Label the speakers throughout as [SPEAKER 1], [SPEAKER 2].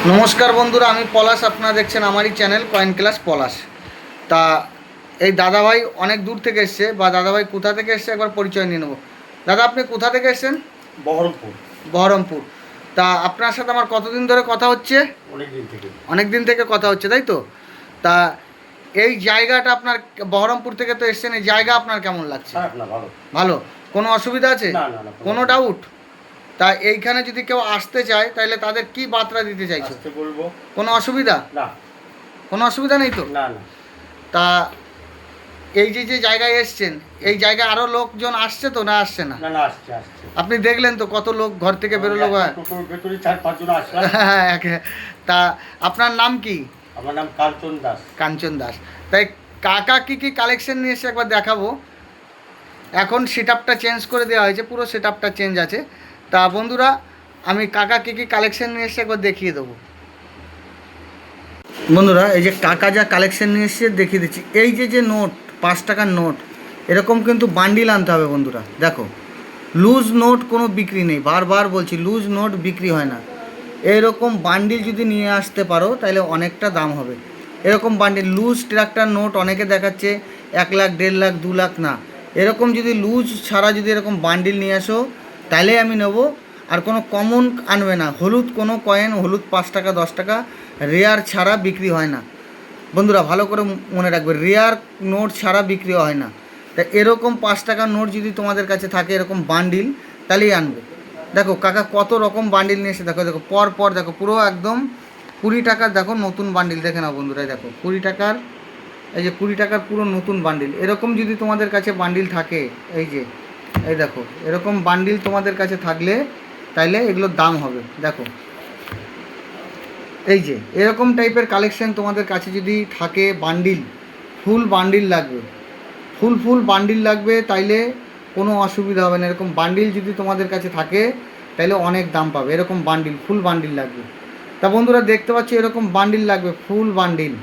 [SPEAKER 1] নমস্কার বন্ধুরা, আমি পলাশ। আপনারা দেখছেন আমারই চ্যানেল কয়েন ক্লাস পলাশ। তা এই দাদাভাই অনেক দূর থেকে এসছে, বা দাদাভাই কোথা থেকে এসছে একবার পরিচয় নিয়ে নেবো। দাদা, আপনি কোথা থেকে এসছেন?
[SPEAKER 2] বহরমপুর।
[SPEAKER 1] বহরমপুর। তা আপনার সাথে আমার কতদিন ধরে কথা হচ্ছে? অনেক দিন থেকে কথা হচ্ছে, তাই তো? তা এই জায়গাটা আপনার, বহরমপুর থেকে তো এসছেন, এই জায়গা আপনার কেমন লাগছে?
[SPEAKER 2] ভালো।
[SPEAKER 1] ভালো। কোনো অসুবিধা আছে? কোনো ডাউট? তা এইখানে যদি কেউ আসতে চায় তাহলে তাদের কি বার্তা দিতে চাইছো?
[SPEAKER 2] বলবো
[SPEAKER 1] কোনো অসুবিধা?
[SPEAKER 2] না।
[SPEAKER 1] কোনো অসুবিধা নেই তো?
[SPEAKER 2] না না।
[SPEAKER 1] তা এই যে জায়গায় এসছেন, এই জায়গায় আরো লোকজন আসছে তো, না আসছে না?
[SPEAKER 2] না না, আসছে আসছে।
[SPEAKER 1] আপনি দেখলেন তো কত লোক ঘর থেকে বেরোলো?
[SPEAKER 2] ভেতরে 4-5 জন আসলাম।
[SPEAKER 1] তা আপনার নাম কি?
[SPEAKER 2] আমার নাম কাঞ্চন দাস।
[SPEAKER 1] কাঞ্চন দাস। তাই কাকা কি কি কালেকশন নিয়ে এসে একবার দেখাবো। এখন সেট আপটা চেঞ্জ করে দেওয়া হয়েছে, পুরো সেট আপটা চেঞ্জ আছে। তা বন্ধুরা, আমি কাকা কি কি কালেকশন নিয়ে এসে একবার দেখিয়ে দেবো। বন্ধুরা, এই যে কাকা যা কালেকশন নিয়ে এসে দেখিয়ে দিচ্ছি। এই যে নোট, 5 টাকার নোট, এরকম কিন্তু বান্ডিল আনতে হবে বন্ধুরা। দেখো, লুজ নোট কোনো বিক্রি নেই, বারবার বলছি, লুজ নোট বিক্রি হয় না। এরকম বান্ডিল যদি নিয়ে আসতে পারো তাহলে অনেকটা দাম হবে। এরকম বান্ডিল, লুজ ট্রাক্টর নোট অনেকে দেখাচ্ছে 1 লাখ, 1.5 লাখ, 2 লাখ না। এরকম যদি লুজ ছাড়া যদি এরকম বান্ডিল নিয়ে আসো তাহলে আমি নেব। আর কোনো কমন আনবে না। হলুদ কোনো কয়েন, হলুদ 5 টাকা, 10 টাকা, রেয়ার ছাড়া বিক্রি হয় না বন্ধুরা। ভালো করে মনে রাখবে, রেয়ার নোট ছাড়া বিক্রি হয় না। তা এরকম 5 টাকার নোট যদি তোমাদের কাছে থাকে, এরকম বান্ডিল, তাহলেই আনবে। দেখো কাকা কত রকম বান্ডিল নিয়ে এসে, দেখো দেখো পর পর দেখো, পুরো একদম 20 টাকার দেখো নতুন বান্ডিল। দেখে নাও বন্ধুরা, দেখো 20 টাকার, এই যে 20 টাকার পুরো নতুন বান্ডিল। এরকম যদি তোমাদের কাছে বান্ডিল থাকে, এই দেখো এরকম বান্ডিল তোমাদের কাছে থাকলে তাইলে এগুলোর দাম হবে। দেখো এই যে এরকম টাইপের কালেকশন তোমাদের কাছে যদি থাকে, বান্ডিল, ফুল বান্ডিল লাগবে, ফুল বান্ডিল লাগবে, তাইলে কোনো অসুবিধা হবে না। এরকম বান্ডিল যদি তোমাদের কাছে থাকে তাহলে অনেক দাম পাবে। এরকম বান্ডিল, ফুল বান্ডিল লাগবে। তা বন্ধুরা দেখতে পাচ্ছ, এরকম বান্ডিল লাগবে, ফুল বান্ডিল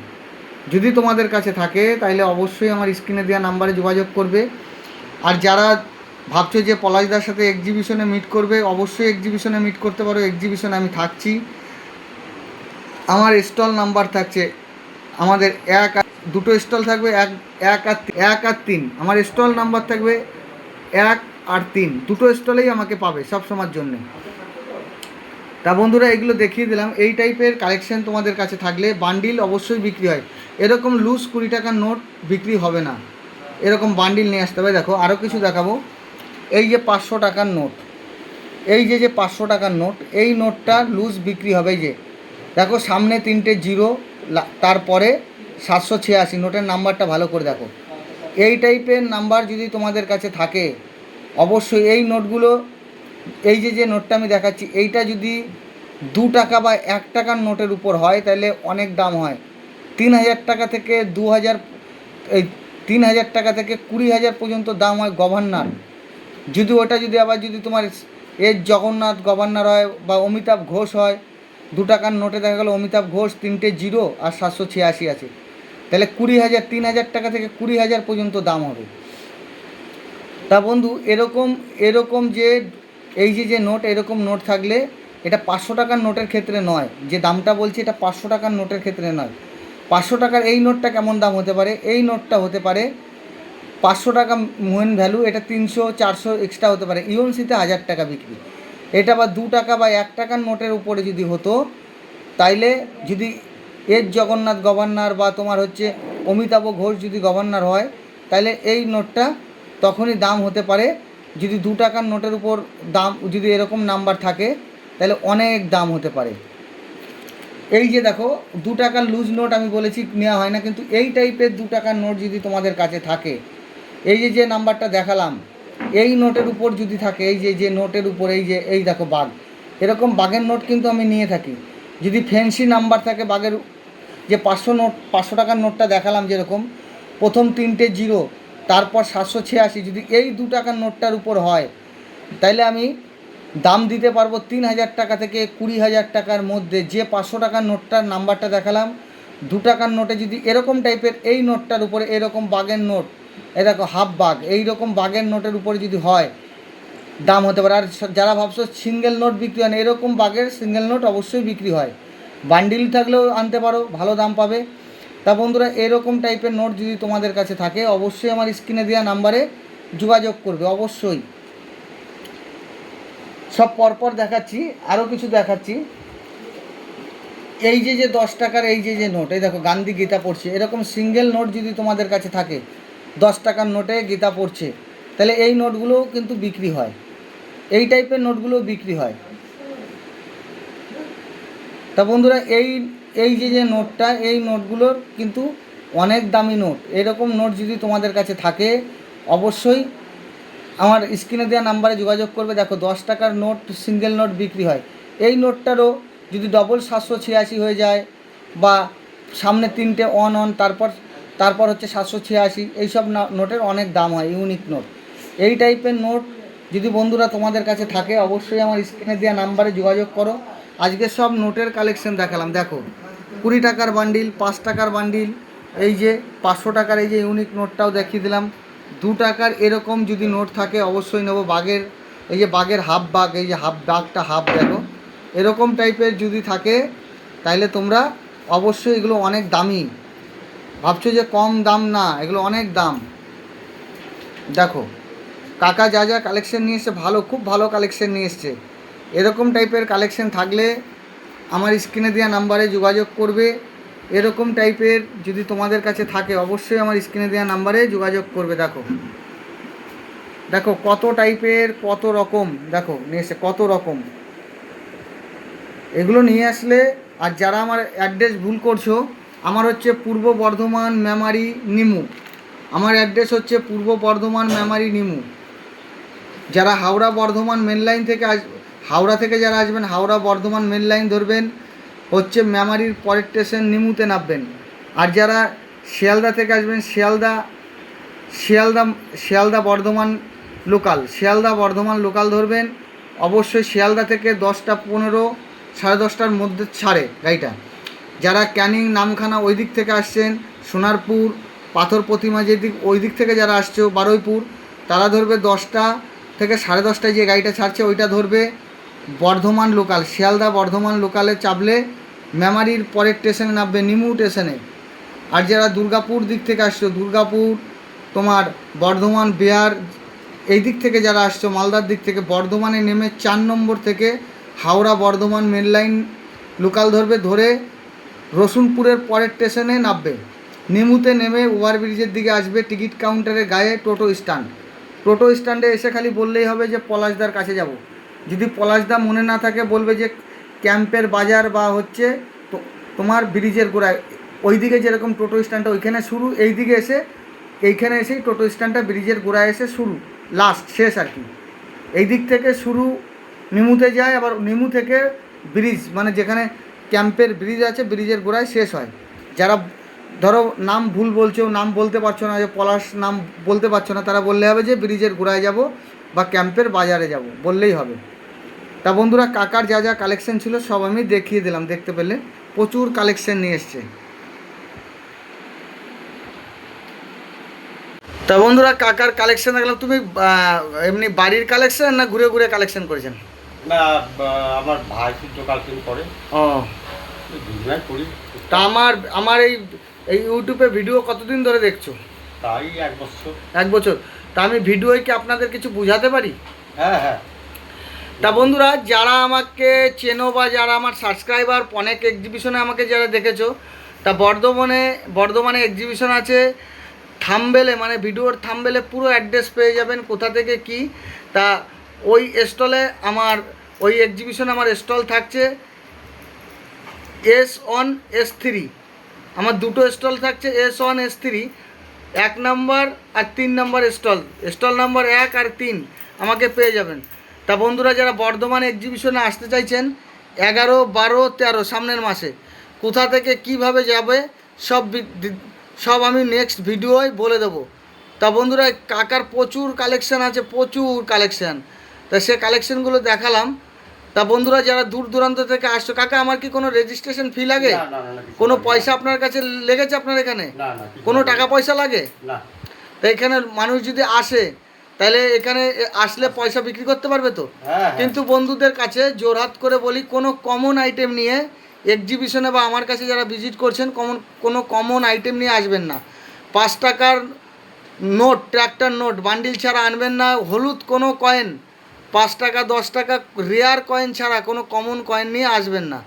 [SPEAKER 1] যদি তোমাদের কাছে থাকে তাহলে অবশ্যই আমার স্ক্রিনে দেওয়া নাম্বারে যোগাযোগ করবে। আর যারা ভাবছো যে পলাশদার সাথে এক্সিবিশনে মিট করবে, অবশ্যই এক্সিবিশনে মিট করতে পারো। এক্সিবিশনে আমি থাকছি, আমার স্টল নাম্বার থাকছে, আমাদের দুটো স্টল থাকবে, 1 আর 3। আমার স্টল নাম্বার থাকবে 1 আর 3, দুটো স্টলেই আমাকে পাবে সব সময়ের জন্যে। তা বন্ধুরা, এগুলো দেখিয়ে দিলাম। এই টাইপের কালেকশন তোমাদের কাছে থাকলে বান্ডিল অবশ্যই বিক্রি হয়। এরকম লুজ 20 টাকার নোট বিক্রি হবে না, এরকম বান্ডিল নিয়ে আসতে হবে। দেখো আরও কিছু দেখাবো। এই যে 500 টাকার নোট, এই যে 500 টাকার নোট, এই নোটটা লুজ বিক্রি হবে। এই যে দেখো সামনে 3টে জিরো, তারপরে 786, নোটের নাম্বারটা ভালো করে দেখো। এই টাইপের নাম্বার যদি তোমাদের কাছে থাকে অবশ্যই এই নোটগুলো, এই যে নোটটা আমি দেখাচ্ছি, এইটা যদি 2 টাকা বা 1 টাকার নোটের উপর হয় তাহলে অনেক দাম হয়। 3000 টাকা থেকে 2000, এই 3000 টাকা থেকে 20,000 পর্যন্ত দাম হয় গভর্নর। যদি ওটা যদি আবার যদি তোমার জগন্নাথ গভর্নর হয় বা অমিতাভ ঘোষ হয়, 2 টাকার নোটে দেখা গেলো অমিতাভ ঘোষ, 3টে জিরো আর 786 আছে, তাহলে 20,000, 3000 টাকা থেকে 20,000 পর্যন্ত দাম হবে। তা বন্ধু, এরকম যে নোট, এরকম নোট থাকলে, এটা 500 টাকার নোটের ক্ষেত্রে নয়, যে দামটা বলছি এটা 500 টাকার নোটের ক্ষেত্রে নয়। 500 টাকার এই নোটটা কেমন দাম হতে পারে? এই নোটটা হতে পারে 500 টাকা মেন ভ্যালু, এটা 300-400 এক্সট্রা হতে পারে। ইউএনসিতে 1000 টাকা বিক্রি। এটা বা 2 টাকা বা 1 টাকার নোটের উপরে যদি হতো, তাইলে যদি জগন্নাথ গভর্নর বা তোমার হচ্ছে অমিতাভ ঘোষ যদি গভর্নর হয়, তাহলে এই নোটটা তখনই দাম হতে পারে। যদি 2 টাকার নোটের উপর দাম, যদি এরকম নাম্বার থাকে তাহলে অনেক দাম হতে পারে। এই যে দেখো 2 টাকার লুজ নোট আমি বলেছি নেওয়া হয় না, কিন্তু এই টাইপের 2 টাকার নোট যদি তোমাদের কাছে থাকে, এই যে নাম্বারটা দেখালাম, এই নোটের উপর যদি থাকে, এই যে নোটের উপর, এই দেখো বাঘ, এরকম বাঘের নোট কিন্তু আমি নিয়ে থাকি। যদি ফ্যান্সি নাম্বার থাকে বাঘের, যে 500 টাকার নোটটা দেখালাম, যেরকম প্রথম 3টে জিরো, তারপর 786, যদি এই 2 টাকার নোটটার উপর হয় তাইলে আমি দাম দিতে পারবো 3,000 টাকা থেকে 20,000 টাকার মধ্যে। যে 500 টাকার নোটটার নাম্বারটা দেখালাম, 2 টাকার নোটে যদি এরকম টাইপের এই নোটটার উপরে এরকম বাঘের নোট, এই দেখো হাফ বাঘ, এই রকম বাঘের নোটের উপরে যদি হয়, দাম হতে পারে। আর যারা ভাবছো সিঙ্গেল নোট বিক্রি হয় না, এরকম বাঘের সিঙ্গেল নোট অবশ্যই বিক্রি হয়। বান্ডিল থাকলেও আনতে পারো, ভালো দাম পাবে। তা বন্ধুরা এরকম টাইপের নোট যদি তোমাদের কাছে থাকে অবশ্যই আমার স্ক্রিনে দেওয়া নাম্বারে যোগাযোগ করবে, অবশ্যই। সব পরপর দেখাচ্ছি, আরও কিছু দেখাচ্ছি। এই যে 10 টাকার এই যে নোট, এই দেখো গান্ধী গীতা পড়ছে, এরকম সিঙ্গেল নোট যদি তোমাদের কাছে থাকে 10 টাকার নোটে গীতা পড়ছে, তাহলে এই নোটগুলোও কিন্তু বিক্রি হয়, এই টাইপের নোটগুলোও বিক্রি হয়। তা বন্ধুরা এই যে নোটটা, এই নোটগুলোর কিন্তু অনেক দামি নোট। এরকম নোট যদি তোমাদের কাছে থাকে অবশ্যই আমার স্ক্রিনে দেওয়া নাম্বারে যোগাযোগ করবে। দেখো 10 টাকার নোট, সিঙ্গেল নোট বিক্রি হয়। এই নোটটারও যদি ডবল 786 হয়ে যায় বা সামনে 3টে অন তারপর হচ্ছে 786, এইসব নোটের অনেক দাম হয়, ইউনিক নোট। এই টাইপের নোট যদি বন্ধুরা তোমাদের কাছে থাকে অবশ্যই আমার স্ক্রিনে দেওয়া নাম্বারে যোগাযোগ করো। আজকে সব নোটের কালেকশন দেখালাম। দেখো 20 টাকার বান্ডিল, 5 টাকার বান্ডিল, এই যে 500 টাকার এই যে ইউনিক নোটটাও দেখিয়ে দিলাম। 2 টাকার এরকম যদি নোট থাকে অবশ্যই নেবো। বাঘের এই যে বাঘের হাফ বাঘ, এই যে হাফ বাঘটা হাফ, দেখো এরকম টাইপের যদি থাকে তাইলে তোমরা অবশ্যই, এগুলো অনেক দামি, ভাবছো যে কম দাম, না এগুলো অনেক দাম। দেখো কাকা যা যা কালেকশন নিয়ে এসছে, ভালো, খুব ভালো কালেকশন নিয়ে এসছে। এরকম টাইপের কালেকশন থাকলে আমার স্ক্রিনে দেওয়া নাম্বারে যোগাযোগ করবে। এরকম টাইপের যদি তোমাদের কাছে থাকে অবশ্যই আমার স্ক্রিনে দেওয়া নাম্বারে যোগাযোগ করবে। দেখো দেখো কত টাইপের, কত রকম, দেখো নিয়ে এসে কত রকম, এগুলো নিয়ে আসলে। আর যারা আমার অ্যাড্রেস ভুল করছো, আমার হচ্ছে পূর্ব বর্ধমান মেমারি নিমু, আমার অ্যাড্রেস হচ্ছে পূর্ব বর্ধমান মেমারি নিমু। যারা হাওড়া বর্ধমান মেন লাইন থেকে হাওড়া থেকে যারা আসবেন, হাওড়া বর্ধমান মেন লাইন ধরবেন, হচ্ছে মেমারির পরের স্টেশন নিমুতে নামবেন। আর যারা শিয়ালদা থেকে আসবেন, শিয়ালদা বর্ধমান বর্ধমান লোকাল ধরবেন। অবশ্যই শিয়ালদা থেকে 10টা 15, 10:30টার মধ্যে ছাড়ে গাড়িটা। যারা ক্যানিং নামখানা ওই দিক থেকে আসছেন, সোনারপুর পাথর প্রতিমা যেদিক, ওই দিক থেকে যারা আসছো বারুইপুর, তারা ধরবে 10টা থেকে 10:30টায় যে গাড়িটা ছাড়ছে ওইটা ধরবে। বর্ধমান লোকাল, শিয়ালদা বর্ধমান লোকালে চাপলে মেমারির পরের স্টেশনে নামবে, নিমু স্টেশনে। আর যারা দুর্গাপুর দিক থেকে আসছো, দুর্গাপুর তোমার বর্ধমান বিহার এই দিক থেকে যারা আসছো, মালদার দিক থেকে, বর্ধমানে নেমে 4 নম্বর থেকে Howrah Bardhaman main line local ধরবে, ধরে রসুনপুরের পরের স্টেশনে নামবে। নিমুতে নেমে ওভারব্রিজের দিকে আসবে, টিকিট কাউন্টারের গায়ে টোটো স্ট্যান্ডে এসে খালি বললেই হবে যে পলাশদার কাছে যাব। যদি পলাশদা মনে না থাকে বলবে যে ক্যাম্পের বাজার বা হচ্ছে তোমার ব্রিজের গোড়ায়, ওই দিকে যেরকম টোটো স্ট্যান্ডটা ওইখানে শুরু, এই দিকে এসে এইখানে এসেই টোটো স্ট্যান্ডটা ব্রিজের গোড়ায় এসে শুরু, লাস্ট শেষ আর কি। এই দিক থেকে শুরু নিমুতে যায়, আবার নিমু থেকে ব্রিজ, মানে যেখানে ক্যাম্পের ব্রিজ আছে ব্রিজের গোড়ায় শেষ হয়। যারা ধরো নাম ভুল বলছো, নাম বলতে পারছো না, যে পলাশ নাম বলতে পারছো না, তারা বললে হবে যে ব্রিজের গোড়ায় যাব বা ক্যাম্পের বাজারে যাব, বললেই হবে। তা বন্ধুরা কাকার যা যা কালেকশন ছিল সব আমি দেখিয়ে দিলাম, দেখতে পেলে প্রচুর কালেকশন নিয়ে এসছে। তা বন্ধুরা কাকার কালেকশন দেখলাম। তুমি এমনি বাড়ির কালেকশন না ঘুরে ঘুরে কালেকশন করেছেন?
[SPEAKER 2] না, আমার ভাই কিন্তু কালেকশন করে।
[SPEAKER 1] ও,
[SPEAKER 2] দুজনাই করি।
[SPEAKER 1] তা আমার এই ইউটিউবে ভিডিও কতদিন ধরে দেখছো?
[SPEAKER 2] তাই 1 বছর।
[SPEAKER 1] 1 বছর। তা আমি ভিডিওয় কি আপনাদের কিছু বুঝাতে পারি?
[SPEAKER 2] হ্যাঁ হ্যাঁ।
[SPEAKER 1] তা বন্ধুরা যারা আমাকে চেনো বা যারা আমার সাবস্ক্রাইবার, অনেক এক্সিবিশনে আমাকে যারা দেখেছো, তা বর্ধমানে এক্সিবিশন আছে। থাম্বেলে, মানে ভিডিওর থাম্বেলে পুরো অ্যাড্রেস পেয়ে যাবেন কোথা থেকে কি। তা ওই স্টলে আমার, ওই এক্সিবিশনে আমার স্টল থাকছে S1 S3, আমার 2টো স্টল থাকছে, S1 S3, 1 নম্বর আর 3 নম্বর স্টল নম্বর 1 আর 3 আমাকে পেয়ে যাবেন। তা বন্ধুরা যারা বর্ধমান এক্সিবিশনে আসতে চাইছেন 11, 12, 13 সামনের মাসে, কোথা থেকে কিভাবে যাবে সব আমি নেক্সট ভিডিওয় বলে দেবো। তা বন্ধুরা কাকার প্রচুর কালেকশান আছে, প্রচুর কালেকশান, তা সে কালেকশানগুলো দেখালাম। তা বন্ধুরা যারা দূর দূরান্ত থেকে আসছো, কাকা আমার কি কোনো রেজিস্ট্রেশন ফি লাগে? কোনো পয়সা আপনার কাছে লেগেছে আপনার এখানে? কোনো টাকা পয়সা লাগে
[SPEAKER 2] না।
[SPEAKER 1] তা এখানে মানুষ যদি আসে তাহলে এখানে আসলে পয়সা বিক্রি করতে পারবে তো?
[SPEAKER 2] হ্যাঁ।
[SPEAKER 1] কিন্তু বন্ধুদের কাছে জোরহাত করে বলি, কোনো কমন আইটেম নিয়ে এক্সিবিশনে বা আমার কাছে যারা ভিজিট করছেন কোনো কমন আইটেম নিয়ে আসবেন না। 5 টাকার নোট, ট্র্যাক্টর নোট বান্ডিল ছাড়া আনবেন না। হলুদ কোনো কয়েন 5 টাকা 10 টাকা রেয়ার কয়েন ছাড়া কোনো কমন কয়েন নিয়ে আসবেন না।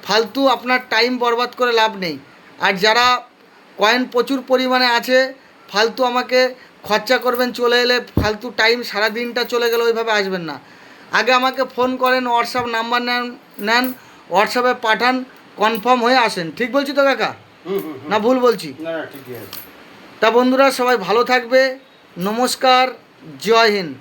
[SPEAKER 1] ফালতু আপনার টাইম বরবাদ করে লাভ নেই। আর যারা কয়েন প্রচুর পরিমাণে আছে, ফালতু আমাকে খরচা করবেন চলে এলে, ফালতু টাইম সারা দিনটা চলে গেলে ওইভাবে আসবেন না। আগে আমাকে ফোন করেন, হোয়াটসঅ্যাপ নাম্বার নেন, হোয়াটসঅ্যাপে পাঠান, কনফার্ম হয়ে আসেন। ঠিক বলছি তো কাকা? না ভুল বলছি?
[SPEAKER 2] না না ঠিকই আছে।
[SPEAKER 1] তা বন্ধুরা সবাই ভালো থাকবে। নমস্কার, জয় হিন্দ।